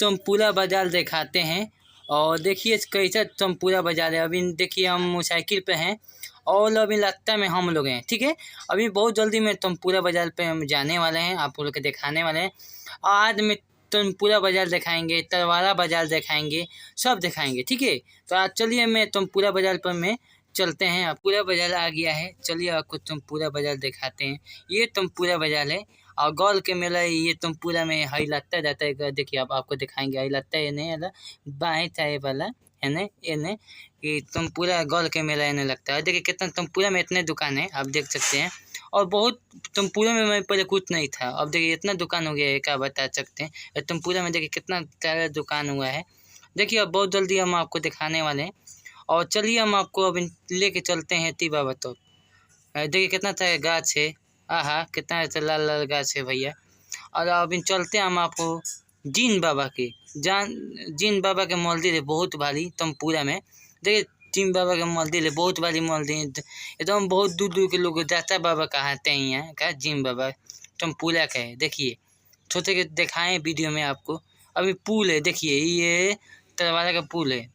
तमपुरा बाजार दिखाते हैं। और देखिए कैसा तमपुरा बाजार है। अभी देखिए हम साइकिल पे हैं और अभी लगता में हम लोग हैं, ठीक है। अभी बहुत जल्दी में तमपुरा बाजार पे हम जाने वाले हैं, आप लोग को दिखाने वाले हैं। आज में तमपुरा बाजार दिखाएंगे, तरवारा बाजार दिखाएंगे, सब दिखाएंगे, ठीक है। तो आज चलिए मैं तमपुरा बाजार पर मैं चलते हैं। अब पूरा बाजार आ गया है, चलिए आपको तमपुरा बाजार दिखाते हैं। ये तमपुरा बाजार है और गौल के मेला ये तमपुरा में हई लगता जाता है। देखिए अब आपको दिखाएंगे हई लगता है नहीं वाला बाएँ चाहे वाला है एने कि तमपुरा गौल के मेला इन्हें लगता है। देखिए कितना तमपुरा में इतने दुकान है, आप देख सकते हैं। और बहुत तमपुरा में मैं पहले कुछ नहीं था, अब देखिए इतना दुकान हो गया है, क्या बता सकते हैं। तमपुरा में देखिए कितना सारा दुकान हुआ है। देखिए अब बहुत जल्दी हम आपको दिखाने वाले हैं। और चलिए हम आपको अभी लेके चलते हैं ती बाबा तो। देखिए कितना सारा गाछ है, आहा कितना लाल लाल गाछ है भैया। और अभी चलते हैं हम आपको जीन बाबा के जीन बाबा के मंदिर है बहुत भारी तमपुरा में। देखिए जीन बाबा के मंदिर है बहुत भारी मंदिर, एकदम बहुत दूर दूर के लोग जाता बाबा कहते हैं यहाँ का जीन बाबा तमपुरा का है। देखिए सोचे कि दिखाएं वीडियो में आपको। अभी पुल है, देखिए ये तरवारा का पुल है,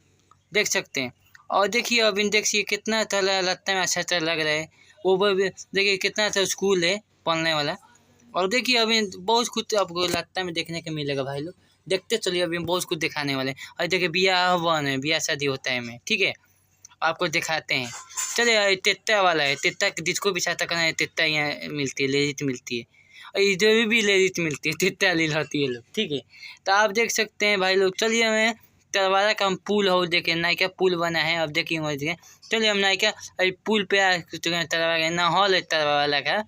देख सकते हैं। और देखिए अभी देखिए कितना अच्छा लगता है, अच्छा लग रहा है। ऊपर भी देखिए कितना अच्छा स्कूल है पढ़ने वाला। और देखिए अभी बहुत कुछ आपको लगता में देखने को मिलेगा भाई लोग, देखते चलिए अभी बहुत कुछ दिखाने वाले हैं। और देखिए ब्याह वन है, ब्याह शादी होता है में, ठीक है, आपको दिखाते हैं। चलिए तेत्ता वाला है, तेत्ता जिसको भी चाहता करना है तेत्ता यहाँ मिलती है, लेजिट मिलती है। और इधर भी लेजिट मिलती है, तेत्ता ले लाती है लोग, ठीक है। तो आप देख सकते हैं भाई लोग। चलिए मैं तरवारा का हम पुल हो देखिए, नायका पुल बना है, अब देखिए मर्जी। चलिए हम नायका पुल पे आ चुके हैं, तरवारा ना हॉल है तरवारा का।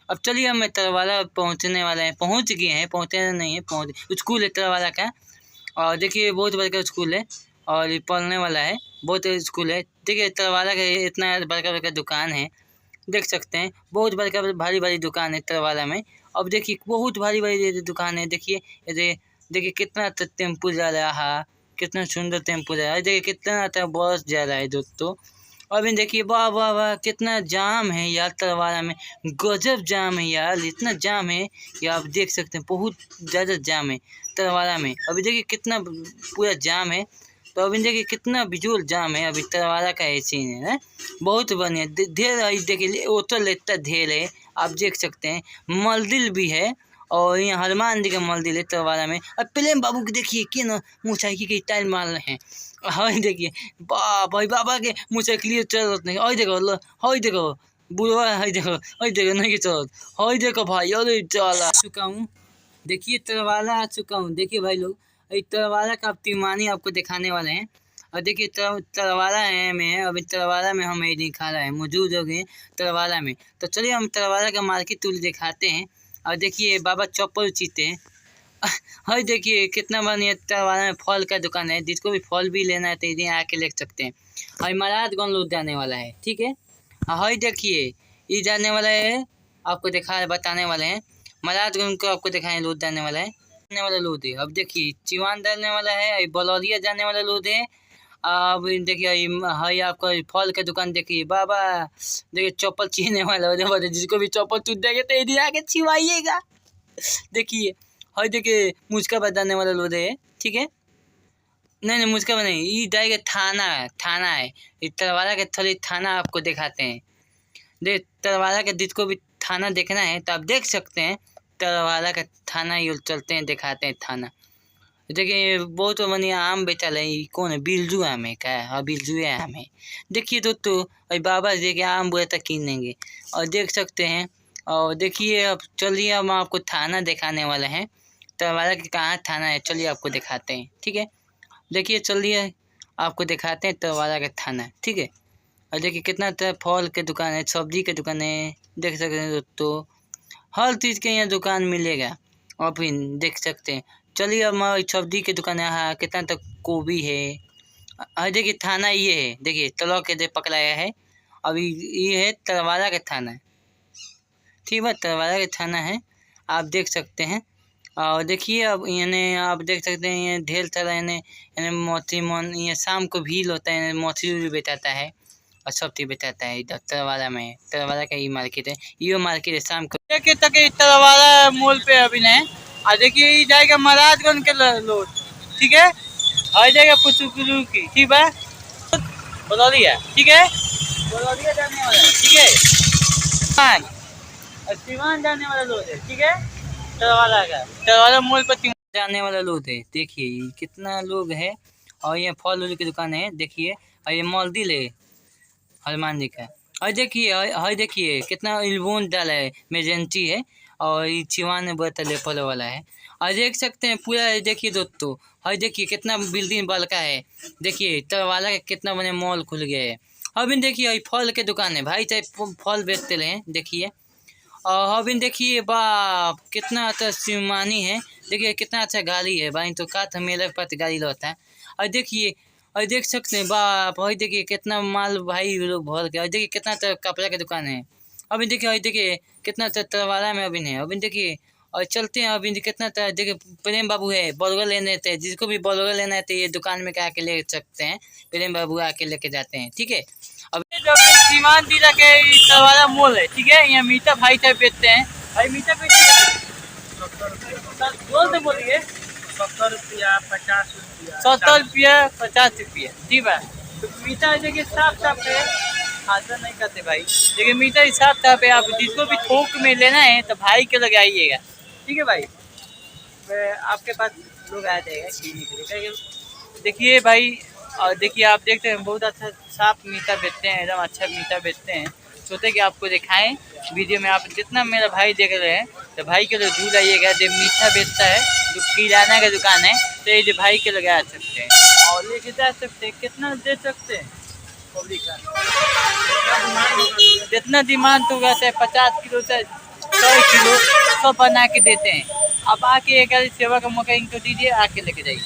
अब चलिए हम तरवारा पहुंचने वाले हैं, पहुंच गए हैं, पहुंचे नहीं है, पहुंच स्कूल है तरवारा का। और देखिए बहुत बड़का स्कूल है और ये पढ़ने वाला है, बहुत स्कूल है। देखिए तरवारा का इतना बड़का बड़का दुकान है, देख सकते हैं। बहुत बड़का भारी भारी दुकान है तरवारा में। अब देखिए बहुत भारी भारी दुकान है। देखिए देखिए कितना टेम्पो जा रहा है, कितना सुंदर टेम्पो जा रहा है। देखिए कितना आता बस जा रहा है दोस्तों। अभी देखिए वाह वाह वाह कितना जाम है यार तरवारा में, गजब जाम है यार, इतना जाम है कि आप देख सकते हैं, बहुत ज़्यादा जाम है तरवारा में। अभी देखिए कितना पूरा जाम है। तो अभी देखिए कितना बिजोल जाम है अभी तरवारा का है सीन है, बहुत बढ़िया। ढेर देखिए ऑटो लेता ढेर है, आप देख सकते हैं। मंदिर भी है और यहाँ हनुमान जी का मंदिर है तरवारा में। और प्रेम बाबू के देखिए कि ना मोटरसाइकिल के टायर मार रहे हैं। हाँ देखिए भाई बाबा के मोटरसाइकिल चलत नहीं, हई देखो हई देखो बुढ़वा, हई देखो नहीं चलत, हई देखो भाई अरे चला चुका हूँ। देखिए तरवारा आ चुका हूँ। देखिए भाई लोग तरवारा का तिमानी आपको दिखाने वाले हैं। और देखिए तरवारा है में, अभी तरवारा में हम नहीं खा रहा है, मौजूद हो गए तरवारा में। तो चलिए हम तरवारा का मार्केट टूल दिखाते हैं। और देखिए बाबा चप्पल चीते हैं। हई देखिए कितना बढ़िया तरवारा में फल का दुकान है, जिसको भी फल भी लेना है तो इधर आके ले सकते हैं। हई महाराजगंज लूट जाने वाला है, ठीक है। हई देखिए ये जाने वाला है, आपको बताने वाले हैं। महाराजगंज को आपको दिखाएं लूट जाने वाला है, जाने वाला लूट है। अब देखिए चिवान जाने वाला है, बलौरिया जाने वाला लूट है। अब देखिए हई आपका फल का दुकान देखिए बाबा, देखिए चप्पल छीने वाला है, जिसको भी चप्पल टूट जाएगा तो इधर आके छिवाइएगा। देखिए हई देखिए मुझका बताने वाला लोग है, ठीक है। नहीं मुझका नहीं, ये जाएगा थाना है। ये तरवारा के थोड़ी थाना आपको दिखाते हैं। देख तरवारा के जिसको भी थाना देखना है तो आप देख सकते हैं, तरवारा का थाना ही चलते हैं, दिखाते हैं थाना। देखिए बहुत बढ़िया आम बेचा है, कौन है बिरजू आम है क्या? हाँ बिरजू आम है। देखिए दोस्तों अभी बाबा देखिए आम बुरे तक कीनेंगे और देख सकते हैं। और देखिए अब चलिए हम आपको थाना दिखाने वाले हैं, तरवारा के कहाँ थाना है, चलिए आपको दिखाते हैं, ठीक है। देखिए चलिए आपको दिखाते हैं तरवारा का थाना, ठीक है। और देखिए कितना तरह फल के दुकान है, सब्जी के दुकान है, देख सकते हैं दोस्तों, हर चीज़ के यहाँ दुकान मिलेगा। और फिर देख सकते हैं, चलिए अब हमारी सब्जी की दुकान है। हाँ कितना तक गोभी है। और देखिए थाना ये है, देखिए तलाव के दे पकड़ाया है। अभी ये है तरवारा का थाना, ठीक है, तरवारा का थाना है, आप देख सकते हैं। और देखिए अब यानी आप देख सकते हैं ये ढेर सारा यानी मोती मन, ये शाम को भीड़ होता है, मोती भी बेचाता है और सब चीज़ बेचाता है इधर तरवारा में। तरवारा का ये मार्केट है, ये मार्केट है शाम को। देखिए तक तरवारा मॉल पे अभी नहीं। और देखिए ये जाएगा महाराजगंज के लोग, ठीक है। हर जगह पुचुकुलू की, ठीक है। बदौलिया, ठीक है, बदौलिया जाने वाला है, ठीक है। सीवान जाने वाला लोड है, ठीक है। तरवाला का तरवाला मोड़ पर जाने वाला लोड है। देखिए कितना लोग है। और ये फल उल की दुकान है, देखिए। और ये मॉलदिल है हनुमान जी का। और देखिए और देखिए कितना इल्बोन डाला है, मेजेंटी है। और ये चिवान बोतल फल वाला है। और देख सकते हैं पूरा, देखिए दोस्तों। और देखिए कितना बिल्डिंग बड़का है। देखिए तरवाला का कितना बड़े मॉल खुल गया है। अभी देखिए फल के दुकान है, भाई चाहे फल बेचते रहे, देखिए। और अभी देखिए बाप कितना अच्छा सिमानी है। देखिए कितना अच्छा गाड़ी है भाई, तो का था मेरे पास गाड़ी लौटा है। और देखिए और देख सकते हैं बाप, और देखिए कितना माल भाई लोग भर के। और देखिए कितना अच्छा कपड़ा की दुकान है। अभी देखिए और देखिए कितना अच्छा तरवाला में अभी है। अभी देखिए और चलते हैं। अभी कितना अच्छा देखिए प्रेम बाबू है, बर्गर लेने थे, जिसको भी बर्गर लेना है तो ये दुकान में आके ले सकते हैं। प्रेम बाबू आके लेके जाते हैं, ठीक है। अब सीमान जिला के तरवाला मॉल है, ठीक है। यहाँ मीठा भाई साहब बेचते हैं। भाई मीठा बोल से बोलिए। 70 रुपया 50 रुपया 70 रुपया 50 रुपया, ठीक है। तो मीठा देखिए साफ साफ है, हाजिर नहीं करते भाई। देखिए मीठा साफ साफ है। आप जिसको भी थोक में लेना है तो भाई के लगाइएगा, ठीक है भाई। आपके पास लोग आ जाएगा खरीदने के लिए। देखिए भाई, और देखिए आप देखते हैं बहुत अच्छा साफ मीठा बेचते हैं, एकदम अच्छा मीठा बेचते हैं। सोचे कि आपको दिखाएं वीडियो में। आप जितना मेरा भाई देख रहे हैं तो भाई के लिए दूर आइएगा। जो मीठा बेचता है, जो किराना का दुकान है, तो ये जो भाई के लगा सकते हैं और लेके जा सकते हैं। कितना दे सकते हैं पब्लिक का, जितना डिमांड होगा, चाहे 50 किलो चाहे 100 किलो सब बना के देते हैं। आप आके एक सेवा का मौका इनको दीजिए, आके लेके जाइए।